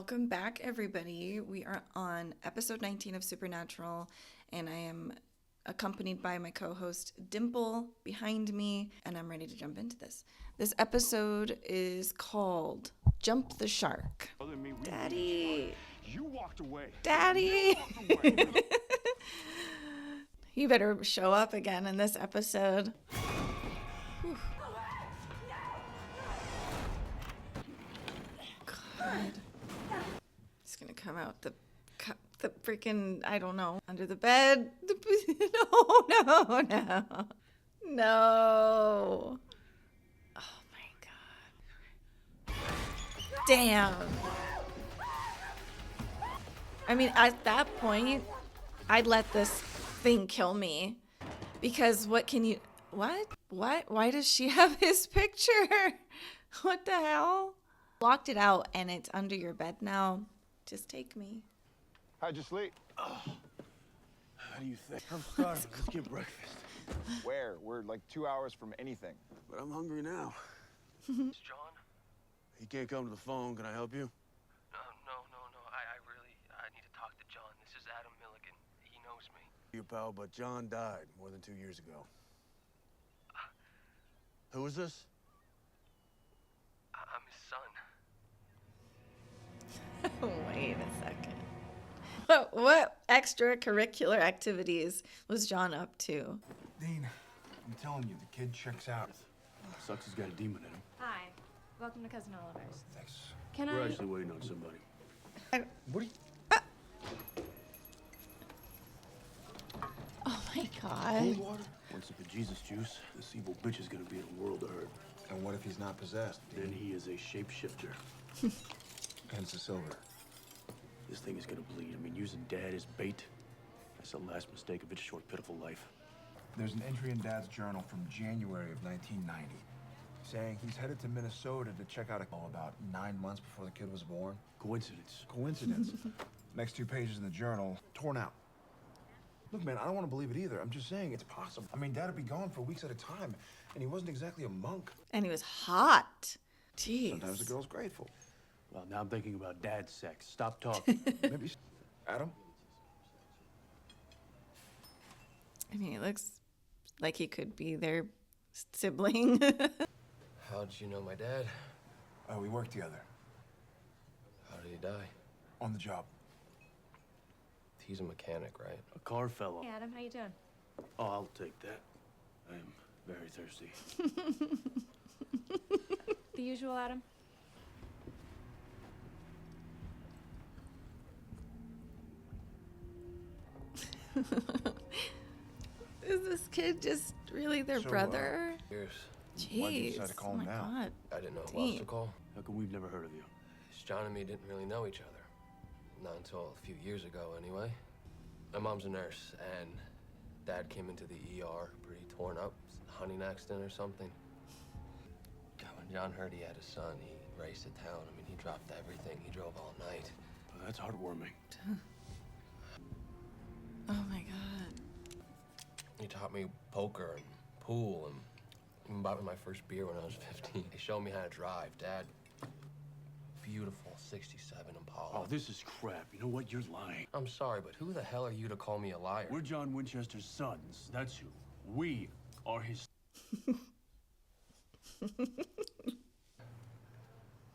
Welcome back, everybody. We are on episode 19 of Supernatural, and I am accompanied by my co-host Dimple behind me, and I'm ready to jump into this. This episode is called Jump the Shark. Daddy! You walked away. Daddy! You better show up again in this episode. Whew. God. It's gonna come out the freaking, I don't know, under the bed. No. No. Oh my God. Damn. I mean, at that point, I'd let this thing kill me. Because what? Why does she have his picture? What the hell? Locked it out and it's under your bed now. Just take me. How'd you sleep? How do you think? I'm starving. Let's get breakfast. Where? We're like 2 hours from anything. But I'm hungry now. It's John? He can't come to the phone. Can I help you? No. I need to talk to John. This is Adam Milligan. He knows me. Your pal, but John died more than 2 years ago. Who is this? I'm his son. Wait a second. What extracurricular activities was John up to? Dean, I'm telling you, the kid checks out. Sucks he's got a demon in him. Hi. Welcome to Cousin Oliver's. Thanks. Can We're I... actually waiting on somebody. What are you... Oh my Holy God. water? One sip of Jesus juice, this evil bitch is gonna be in a world of hurt. And what if he's not possessed? Then he is a shapeshifter. Hence the silver. This thing is gonna bleed. I mean, using Dad as bait. That's the last mistake of its short, pitiful life. There's an entry in Dad's journal from January of 1990 saying he's headed to Minnesota to check out about 9 months before the kid was born. Coincidence. Coincidence. Next 2 pages in the journal, torn out. Look, man, I don't want to believe it either. I'm just saying it's possible. I mean, Dad'd be gone for weeks at a time, and he wasn't exactly a monk. And he was hot. Jeez. Sometimes the girl's grateful. Well, now I'm thinking about Dad's sex. Stop talking. Maybe... Adam? I mean, it looks like he could be their sibling. How'd you know my dad? We work together. How did he die? On the job. He's a mechanic, right? A car fell Hey, off. Adam, how you doing? Oh, I'll take that. I am very thirsty. The usual, Adam? Is this kid just really their So, brother? Years. Jeez. why'd you decide to call Oh him my now? God. I didn't know who else to Damn. call. How come we've never heard of you? John and me didn't really know each other. Not until a few years ago, anyway. My mom's a nurse, and Dad came into the ER pretty torn up. Hunting accident or something. God, when John heard he had a son, he raced to town. I mean, he dropped everything. He drove all night. Well, that's heartwarming. Oh my God. He taught me poker and pool and even bought me my first beer when I was 15. He showed me how to drive. Dad, beautiful 67 Impala. Oh, this is crap. You know what? You're lying. I'm sorry, but who the hell are you to call me a liar? We're John Winchester's sons. That's who. We are his...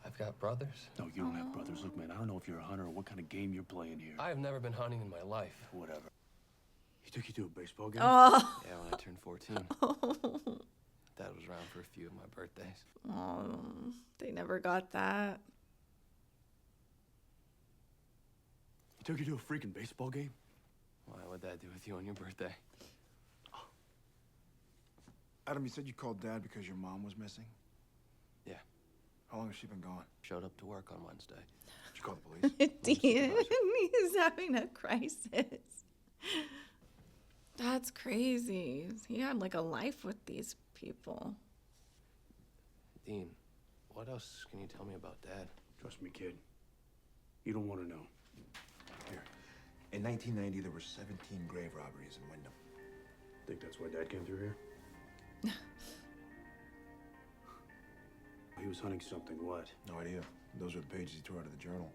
I've got brothers. No, you don't have brothers. Look, man, I don't know if you're a hunter or what kind of game you're playing here. I have never been hunting in my life. Whatever. He took you to a baseball game? Oh. Yeah, when I turned 14. Dad was around for a few of my birthdays. Oh, they never got that. He took you to a freaking baseball game? Why would that do with you on your birthday? Adam, you said you called Dad because your mom was missing? Yeah. How long has she been gone? Showed up to work on Wednesday. Did you call the police? Dean, he's having a crisis. That's crazy. He had like a life with these people. Dean, what else can you tell me about Dad? Trust me, kid. You don't want to know. Here. In 1990, there were 17 grave robberies in Wyndham. Think that's why Dad came through here? He was hunting something, what? No idea. Those are the pages he tore out of the journal.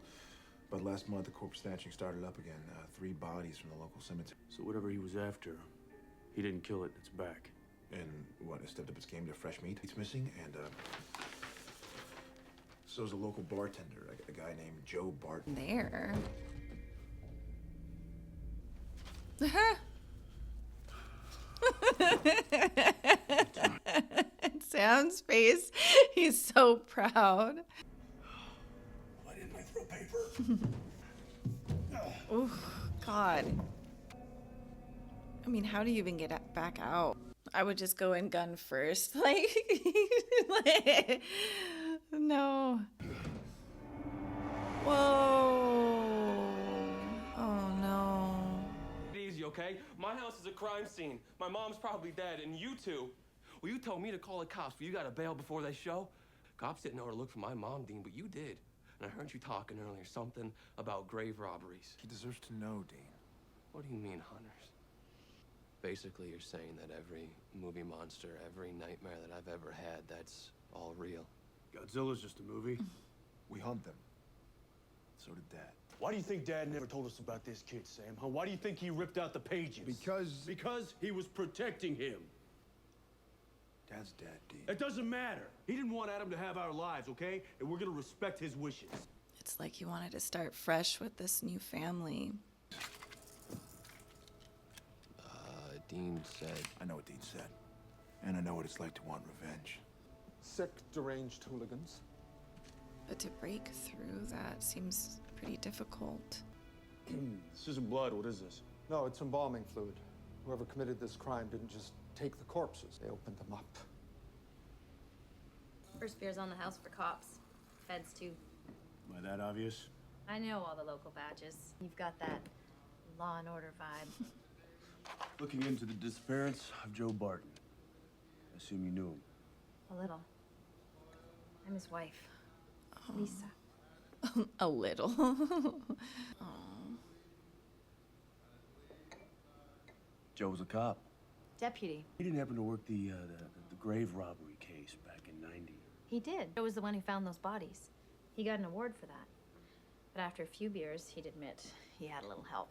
But last month, the corpse snatching started up again. 3 bodies from the local cemetery. So whatever he was after, he didn't kill it. It's back. And what, it stepped up its game to fresh meat? It's missing, and so's a local bartender, a guy named Joe Barton. There. Sam's face. He's so proud. Why didn't I throw paper? Oh, God. I mean, how do you even get back out? I would just go in gun first. Like no. Whoa. Oh, no. Easy, okay? My house is a crime scene. My mom's probably dead, and you two. Well, you told me to call the cops, but you got to bail before they show. Cops didn't know where to look for my mom, Dean, but you did. And I heard you talking earlier, something about grave robberies. He deserves to know, Dean. What do you mean, hunters? Basically, you're saying that every movie monster, every nightmare that I've ever had, that's all real. Godzilla's just a movie. We hunt them. So did Dad. Why do you think Dad never told us about this kid, Sam? Huh? Why do you think he ripped out the pages? Because he was protecting him. Dad's dead, Dean. It doesn't matter. He didn't want Adam to have our lives, okay? And we're gonna respect his wishes. It's like he wanted to start fresh with this new family. Dean said... I know what Dean said. And I know what it's like to want revenge. Sick, deranged hooligans. But to break through that seems pretty difficult. This isn't blood. What is this? No, it's embalming fluid. Whoever committed this crime didn't just take the corpses. They opened them up. First beer's on the house for cops. Feds, too. By that obvious? I know all the local badges. You've got that law and order vibe. Looking into the disappearance of Joe Barton. I assume you knew him. A little. I'm his wife, Lisa. A little. Joe was a cop. Deputy. He didn't happen to work the grave robbery case back in '90. He did. Joe was the one who found those bodies. He got an award for that. But after a few beers, he'd admit he had a little help.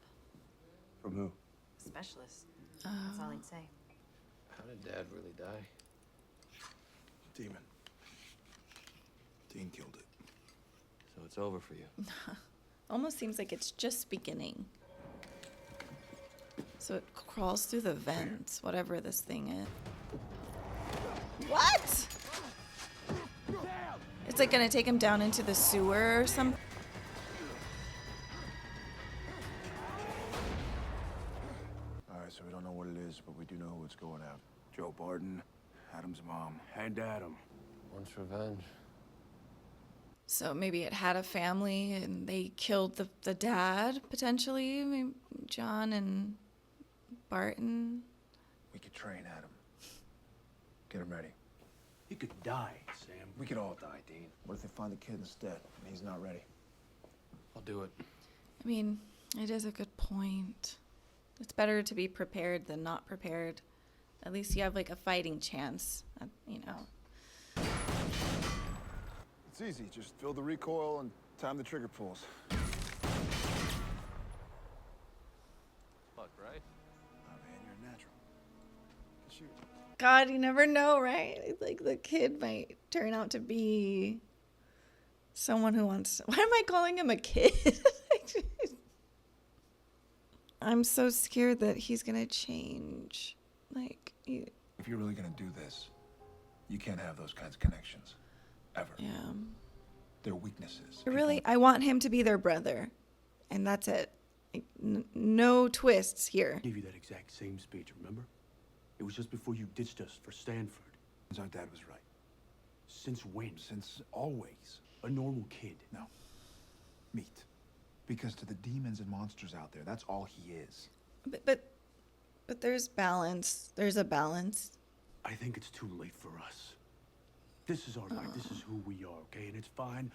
From who? Specialist. That's all he'd say. How did Dad really die? Demon. Dean killed it. So it's over for you. Almost seems like it's just beginning. So it crawls through the vents, whatever this thing is. What? It's like gonna take him down into the sewer or something. All right, so we don't know what it is, but we do know who it's going after. Joe Barton, Adam's mom. And Adam. Wants revenge. So maybe it had a family and they killed the dad, potentially. Maybe John and Barton. We could train Adam. Get him ready. He could die, Sam. We could all die, Dean. What if they find the kid instead and he's not ready? I'll do it. I mean, it is a good point. It's better to be prepared than not prepared. At least you have like a fighting chance, you know. It's easy. Just fill the recoil and time the trigger pulls. Fuck, right? Oh, man, you're a natural. Shoot. God, you never know, right? It's like the kid might turn out to be someone who wants. Why am I calling him a kid? I'm so scared that he's gonna change. Like, If you're really gonna do this, you can't have those kinds of connections. Ever. yeah. They're weaknesses. Really, I want him to be their brother, and that's it. Like, no twists here. I gave you that exact same speech, remember? It was just before you ditched us for Stanford. Our dad was right. Since when? Since always. A normal kid. No. Meat. Because to the demons and monsters out there, that's all he is. But there's balance. There's a balance. I think it's too late for us. This is our life. This is who we are, okay? And it's fine.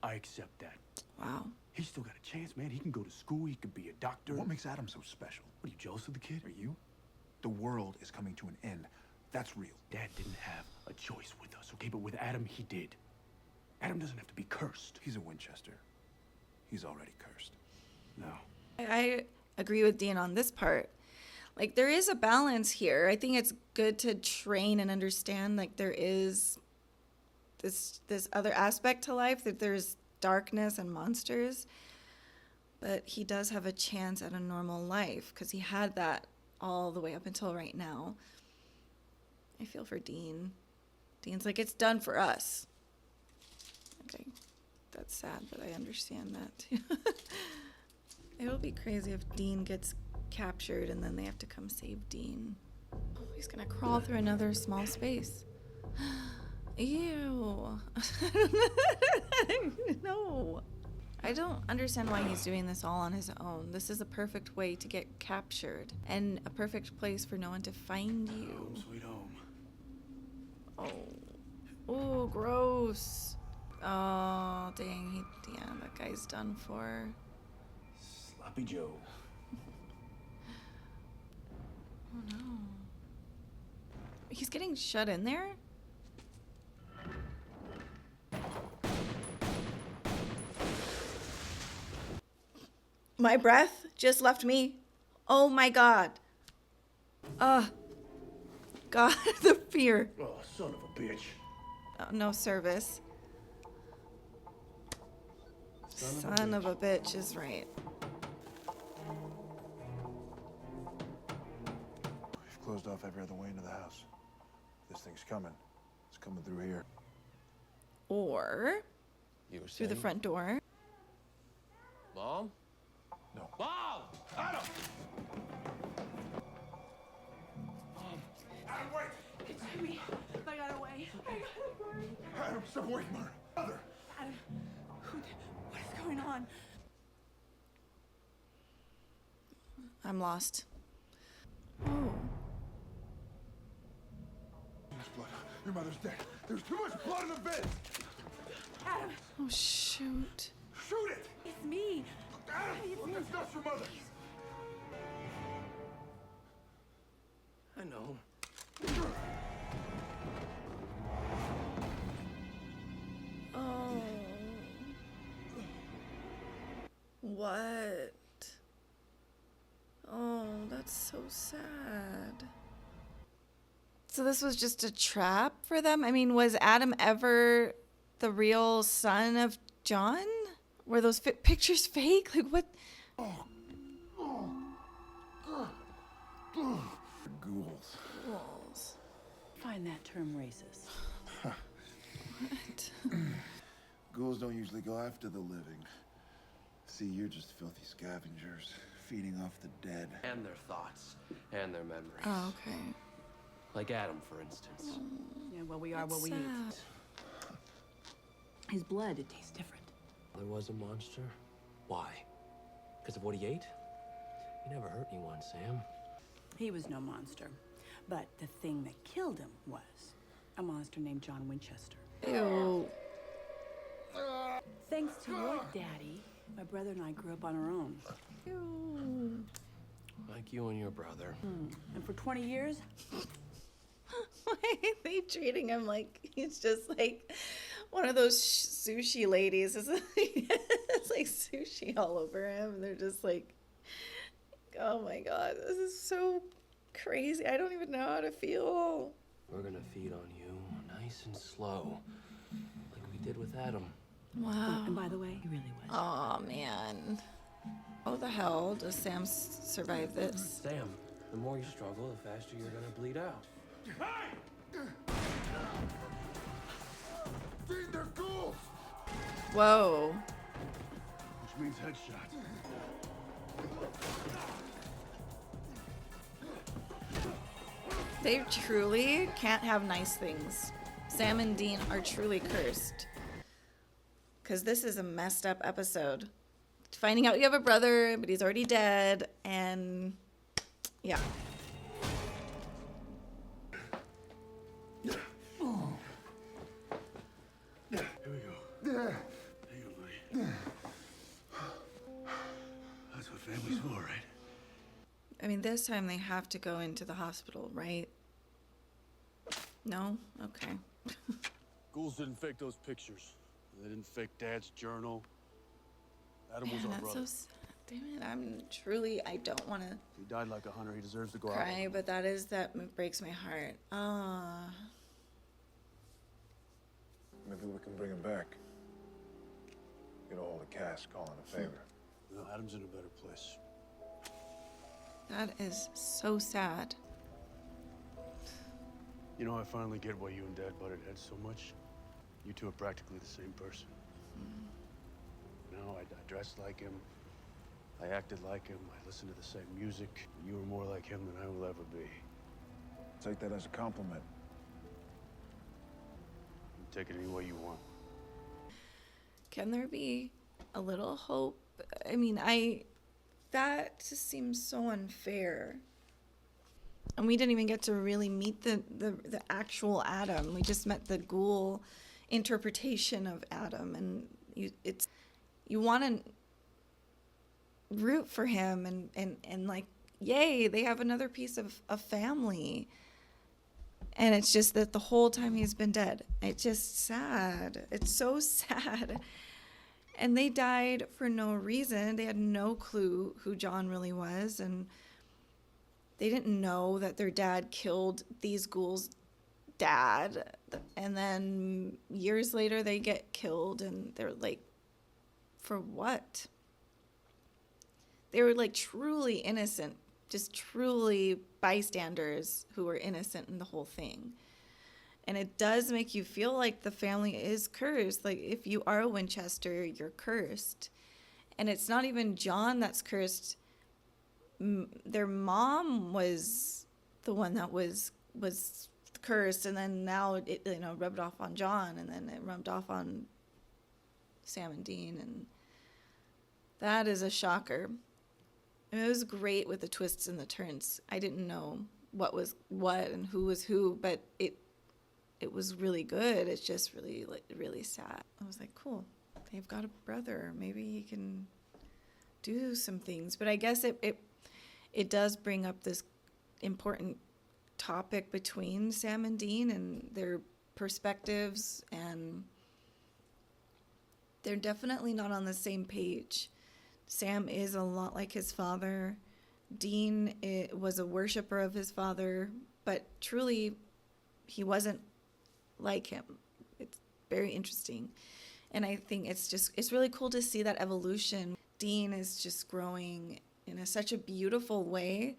I accept that. Wow. He's still got a chance, man. He can go to school. He could be a doctor. What makes Adam so special? What, are you jealous of the kid? Are you? The world is coming to an end. That's real. Dad didn't have a choice with us, okay? But with Adam, he did. Adam doesn't have to be cursed. He's a Winchester. He's already cursed. No. I agree with Dean on this part. Like, there is a balance here. I think it's good to train and understand, like, there is this other aspect to life, that there's darkness and monsters. But he does have a chance at a normal life because he had that all the way up until right now. I feel for Dean. Dean's like, it's done for us. Okay, that's sad, but I understand that too. It'll be crazy if Dean gets captured and then they have to come save Dean. Oh, he's gonna crawl through another small space. Ew. No. I don't understand why he's doing this all on his own. This is a perfect way to get captured and a perfect place for no one to find you. Home sweet home. Oh. Oh, gross. Oh, dang. Yeah, that guy's done for. Sloppy Joe. Oh, no. He's getting shut in there? My breath just left me. Oh my God. God, the fear. Oh, son of a bitch. Oh, no service. Son of a bitch is right. We've closed off every other way into the house. This thing's coming. It's coming through here. Or You were through the saying? front door. Mom? No. Mom! Adam! Adam, wait! It's me. I got away. Adam, step away from her. Mother! Adam, what is going on? I'm lost. Oh. There's blood. Your mother's dead. There's too much blood in the bed! Adam, Oh, shoot. Shoot it! it's me. Adam! That's not your mother! I know. Oh. What? Oh, that's so sad. So this was just a trap for them? I mean, was Adam ever the real son of John? Were those pictures fake? Like, what? Ghouls. Ghouls. Find that term racist. What? Ghouls don't usually go after the living. See, you're just filthy scavengers, feeding off the dead. And their thoughts. And their memories. Oh, okay. Like Adam, for instance. Yeah, well, we are That's what we sad. eat. His blood, it tastes different. There was a monster? Why? Because of what he ate? He never hurt anyone, Sam. He was no monster. But the thing that killed him was a monster named John Winchester. Ew. Thanks to your daddy, my brother and I grew up on our own. Ew. Like you and your brother. And for 20 years, Why are they treating him like he's just like one of those sushi ladies? It's like sushi all over him. They're just like, oh my God, this is so crazy. I don't even know how to feel. We're gonna feed on you, nice and slow. Like we did with Adam. Wow. and by the way, he really was. Oh man. How the hell does Sam survive this? Sam, the more you struggle, the faster you're gonna bleed out. Dean, they're ghouls! Whoa. Which means headshot. They truly can't have nice things. Sam and Dean are truly cursed. Because this is a messed up episode. Finding out you have a brother, but he's already dead, and yeah. Here we go. Hang on, buddy. That's what family's for, right? I mean, this time they have to go into the hospital, right? No? Okay. Ghouls didn't fake those pictures. They didn't fake Dad's journal. Adam was Man, our that's brother. so sad. Damn it, I don't want to He died like a hunter. He deserves to go out. cry, but that breaks my heart. Ah. Maybe we can bring him back. Get a hold of Cass, call in a favor. No, Adam's in a better place. That is so sad. You know, I finally get why you and Dad butted heads so much. You two are practically the same person. You know, I dressed like him. I acted like him. I listened to the same music. You were more like him than I will ever be. Take that as a compliment. You take it any way you want. Can there be a little hope? I mean, that just seems so unfair. And we didn't even get to really meet the actual Adam. We just met the ghoul interpretation of Adam, and you want to root for him and like, yay, they have another piece of a family. And it's just that the whole time he's been dead. It's just sad. It's so sad. And they died for no reason. They had no clue who John really was, and they didn't know that their dad killed these ghouls' dad. And then years later they get killed, and they're like, for what? They were like truly innocent, just truly bystanders who were innocent in the whole thing. And it does make you feel like the family is cursed. Like, if you are a Winchester, you're cursed. And it's not even John that's cursed. Their mom was the one that was cursed, and then now it rubbed off on John, and then it rubbed off on Sam and Dean, and that is a shocker. And it was great with the twists and the turns. I didn't know what was what and who was who, but it was really good. It's just really, like, really sad. I was like, cool, they've got a brother. Maybe he can do some things. But I guess it does bring up this important topic between Sam and Dean and their perspectives, and they're definitely not on the same page. Sam is a lot like his father. Dean was a worshiper of his father, but truly he wasn't like him. It's very interesting. And I think it's really cool to see that evolution. Dean is just growing in such a beautiful way,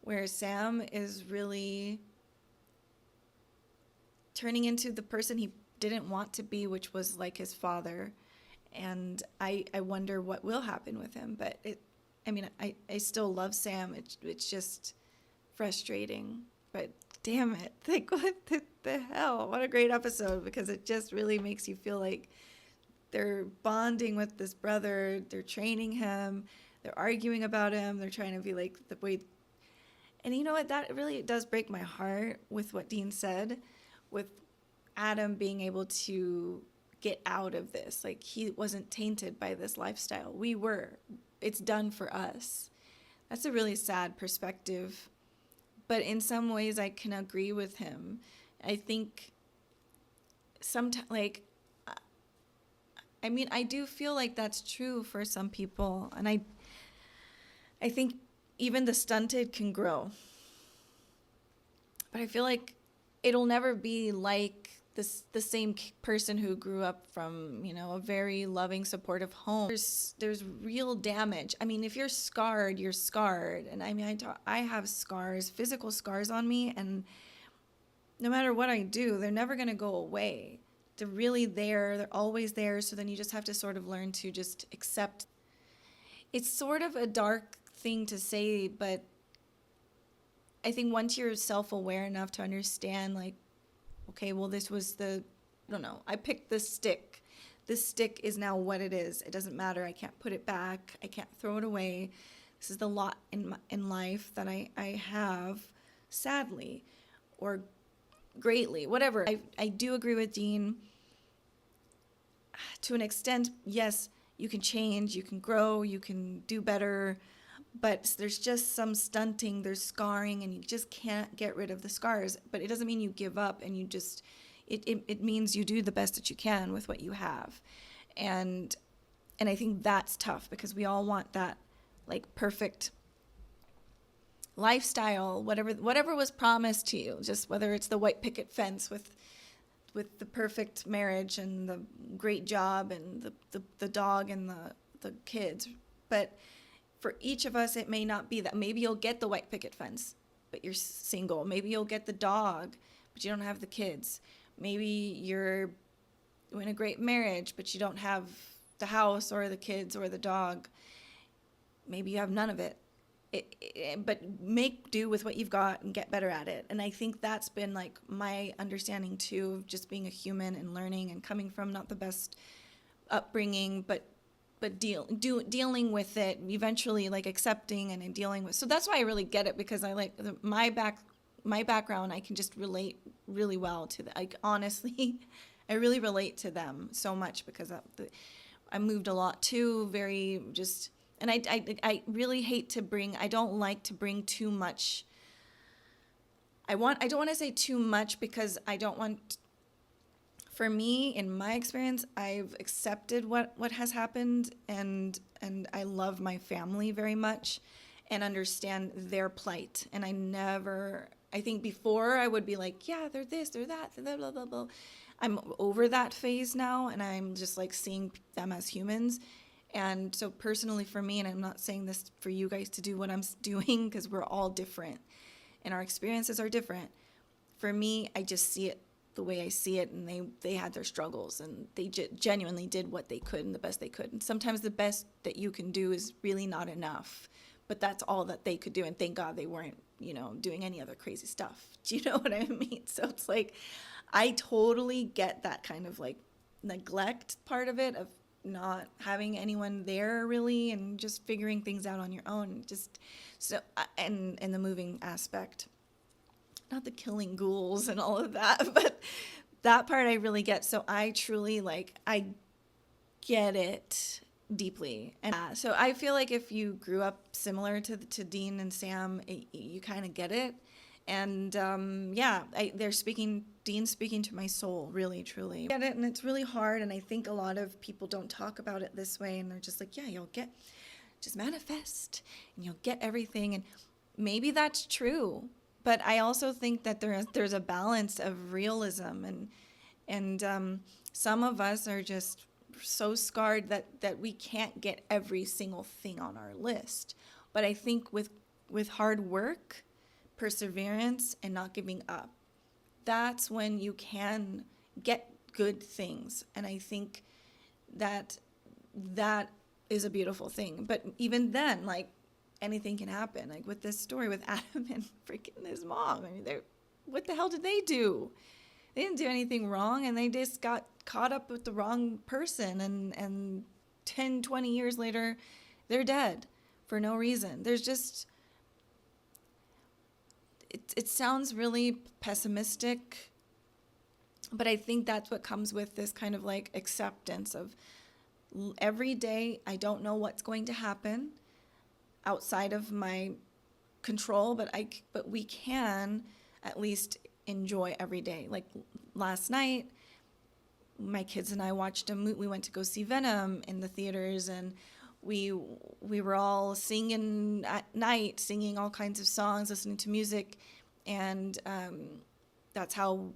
where Sam is really turning into the person he didn't want to be, which was like his father. And I wonder what will happen with him. But I still love Sam. It's just frustrating. But damn it, like, what the hell? What a great episode, because it just really makes you feel like they're bonding with this brother. They're training him. They're arguing about him. They're trying to be like the way. And you know what? That really does break my heart with what Dean said, with Adam being able to get out of this. Like, he wasn't tainted by this lifestyle. We were. It's done for us. That's a really sad perspective. But in some ways, I can agree with him. I think sometimes, like, I do feel like that's true for some people. And I think even the stunted can grow. But I feel like it'll never be like the same person who grew up from, a very loving, supportive home. There's real damage. I mean, if you're scarred, you're scarred. And I have scars, physical scars on me, and no matter what I do, they're never going to go away. They're really there. They're always there. So then you just have to sort of learn to just accept. It's sort of a dark thing to say, but I think once you're self-aware enough to understand, like, okay, well, this was I picked this stick. This stick is now what it is. It doesn't matter. I can't put it back. I can't throw it away. This is the lot in life that I have, sadly, or greatly, whatever. I do agree with Dean. To an extent, yes, you can change, you can grow, you can do better, but there's just some stunting, there's scarring, and you just can't get rid of the scars. But it doesn't mean you give up, and you just, it means you do the best that you can with what you have. And And I think that's tough because we all want that like perfect lifestyle, whatever was promised to you, just whether it's the white picket fence with the perfect marriage and the great job and the dog and the kids. But for each of us, it may not be that. Maybe you'll get the white picket fence, but you're single. Maybe you'll get the dog, but you don't have the kids. Maybe you're in a great marriage, but you don't have the house or the kids or the dog. Maybe you have none of it. But make do with what you've got and get better at it. And I think that's been like my understanding too, of just being a human and learning and coming from not the best upbringing, but dealing with it eventually, like accepting and dealing with. So that's why I really get it, because I like my background. I can just relate really well to the, like, honestly, I really relate to them so much because I moved a lot too, very just. And I really hate to bring, I don't like to bring too much. I don't want to say too much because I don't want, for me, in my experience, I've accepted what has happened, and I love my family very much and understand their plight. And I think before I would be like, yeah, they're this, they're that, blah, blah, blah, blah. I'm over that phase now, and I'm just like seeing them as humans. And so personally for me, and I'm not saying this for you guys to do what I'm doing, because we're all different and our experiences are different. For me, I just see it the way I see it, and they had their struggles, and they genuinely did what they could and the best they could. And sometimes the best that you can do is really not enough, but that's all that they could do. And thank God they weren't, doing any other crazy stuff. Do you know what I mean? So it's like, I totally get that kind of like neglect part of it, of not having anyone there really, and just figuring things out on your own. Just so, and the moving aspect, not the killing ghouls and all of that, but that part I really get. So I truly I get it deeply. And so I feel like if you grew up similar to Dean and Sam, you kind of get it. And Dean's speaking to my soul, really, truly. I get it, and it's really hard, and I think a lot of people don't talk about it this way, and they're just like, yeah, just manifest, and you'll get everything, and maybe that's true, but I also think that there's a balance of realism, and some of us are just so scarred that we can't get every single thing on our list. But I think with hard work, perseverance, and not giving up, that's when you can get good things. And I think that is a beautiful thing. But even then, anything can happen. Like with this story with Adam and freaking his mom. I mean, what the hell did they do? They didn't do anything wrong, and they just got caught up with the wrong person. And 10, 20 years later, they're dead for no reason. There's just... It sounds really pessimistic, but I think that's what comes with this kind of acceptance of every day. I don't know what's going to happen outside of my control, but we can at least enjoy every day. Like last night, my kids and I watched a movie. We went to go see Venom in the theaters, and we were all singing at night, singing all kinds of songs, listening to music, and that's how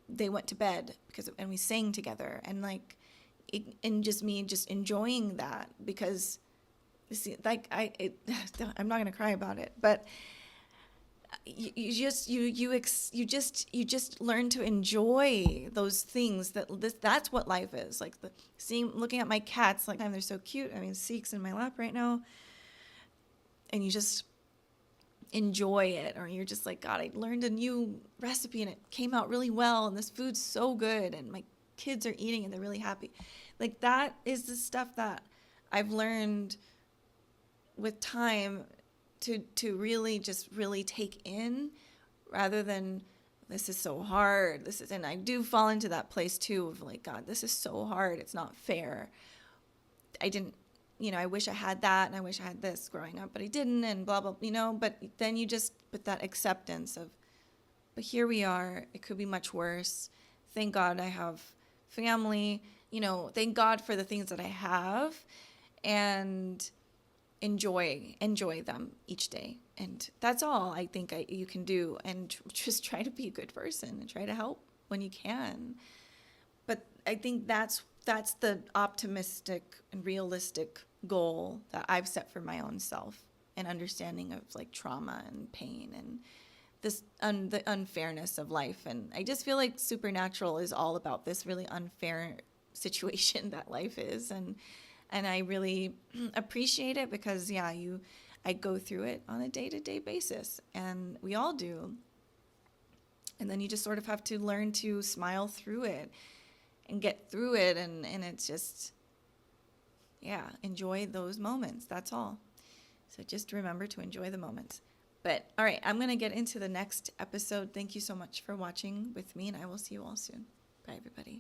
they went to bed, and we sang together, and and just me just enjoying that, because I'm not gonna cry about it, but you just learn to enjoy those things. That's what life is. Looking at my cats, they're so cute. I mean, Seek's in my lap right now, and you just enjoy it. Or you're just like, God, I learned a new recipe and it came out really well, and this food's so good, and my kids are eating and they're really happy. That is the stuff that I've learned with time to really take in, rather than this is so hard. And I do fall into that place too of God, this is so hard. It's not fair. I didn't, I wish I had that, and I wish I had this growing up, but I didn't, and blah, blah, but then you just put that acceptance of, but here we are. It could be much worse. Thank God I have family, thank God for the things that I have. and enjoy them each day. And that's all I think you can do, and just try to be a good person and try to help when you can. But I think that's the optimistic and realistic goal that I've set for my own self, and understanding of like trauma and pain and this the unfairness of life. And I just feel like Supernatural is all about this really unfair situation that life is, and I really appreciate it because I go through it on a day-to-day basis, and we all do. And then you just sort of have to learn to smile through it and get through it, and it's just, enjoy those moments. That's all. So just remember to enjoy the moments. But all right, I'm going to get into the next episode. Thank you so much for watching with me, and I will see you all soon. Bye, everybody.